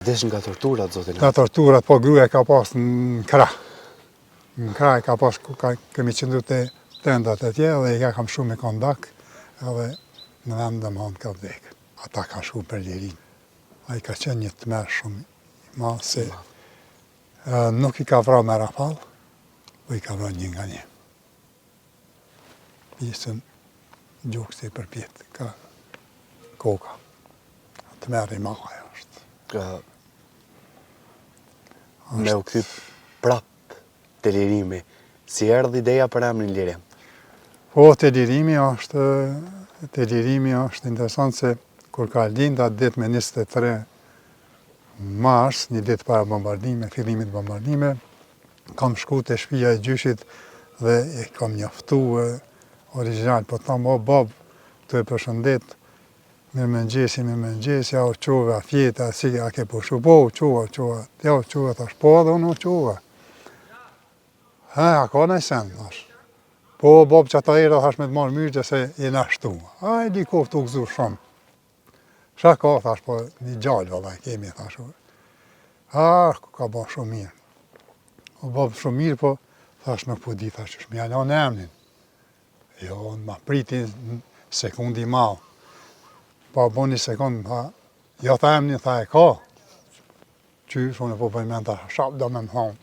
Desh nga torturat, zotin? Nga torturat, po gruaja ka pas në krah. Në krah ka pas, kemi qëndru të tendat e tje, dhe i ka kam shumë me kondak, edhe në vend dhe më ka vdek. Ata ka shumë për lirin. A i ka qenë një të merë shumë, ma se nuk i ka vra me rafal, po i ka vra një nga një. Pjesën gjokë se i përpjet, ka koka. Të merë i maha e është. Me u këthy prap të lirimi, si erdhë ideja për emrin Lirim? Po, të lirimi është interesant se kur ka linda ditë me 23 mars, një ditë para bombardime, fillimit bombardime, kam shku të shtëpia e gjyshit dhe e kam njoftu original, po thamë, o bab, të e përshëndet, mirëmëngjesi, ja u qove, a fjeta, si a ke pushu, po u qova, ja u qove, thash, po edhe unë u qove. A ka nëj sen, thash. Po, bab, që ata era, thash, me të marrë myrgje se i nashtu. A, i dikof të u gëzu shumë. Qa ka, thash, po, një gjallë, valla, kemi, thash. A, ka ba shumë mirë. O, bab, shumë mirë, po, thash, nuk po di, thash, që shmi alon e emnin. Jo, ma priti sekundi malë. Pa bo një sekundë, tha, ja tha emnin, tha, e ka. Qysh, unë po përmend, tha, shap do me më thonë.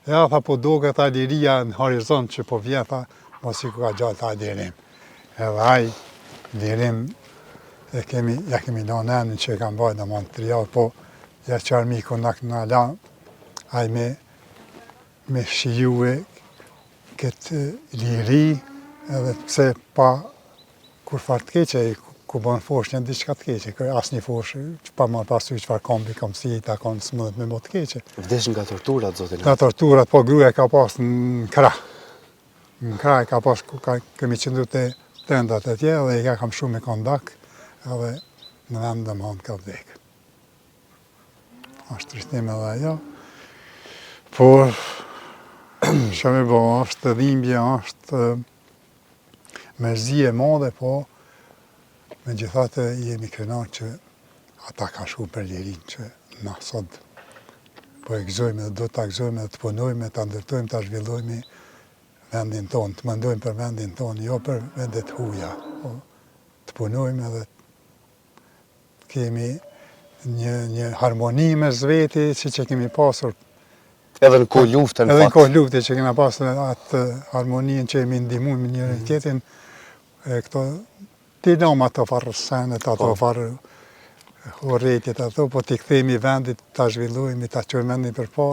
Ja, tha, po doke, tha, liria në horizont që po vjen, tha, mos i ku ka gjallë, tha, Lirim. Edhe aj, Lirim, ja kemi lanë emnin që e kam bajt në manë 3 javë, po, ja qarmiku në la, aj me shijue këtë liri, edhe pse pa kur farë të keqe, ku bënë fosh një diçka të keqe, asë një fosh që pa marë pasur qëfar kombi, kom si ta konë së mëdhet me më të keqe. Vdesh nga torturat, zotin? Nga torturat, po gruaja ka pas në krah. Në krah ka pas, kemi qëndru të tendat e tje, dhe i ka kam shumë me kondak, edhe në vend dhe më ka vdek. Ashtë trishtim edhe ajo. Por, shëmë bo, është dhimbje, është mërzi e madhe, po me gjithate jemi krenar që ata ka shku për lirin që na sot po e gëzojme dhe do të gëzojme dhe të punojme, të ndërtojme, të zhvillojme vendin tonë, të mendojme për vendin tonë, jo për vendet huja, po të punojme dhe kemi një harmoni me zveti që kemi pasur. Edhe në kohë lufte, në fakt. Edhe në kohë lufte që kemi pasur atë harmonin që jemi ndihmuar me njërin tjetrin, këto ti lama ato farë senet, ato farë horretit, ato, po t'i kthejmë i vendit, t'a zhvillojmë, t'a qojmë vendin për para.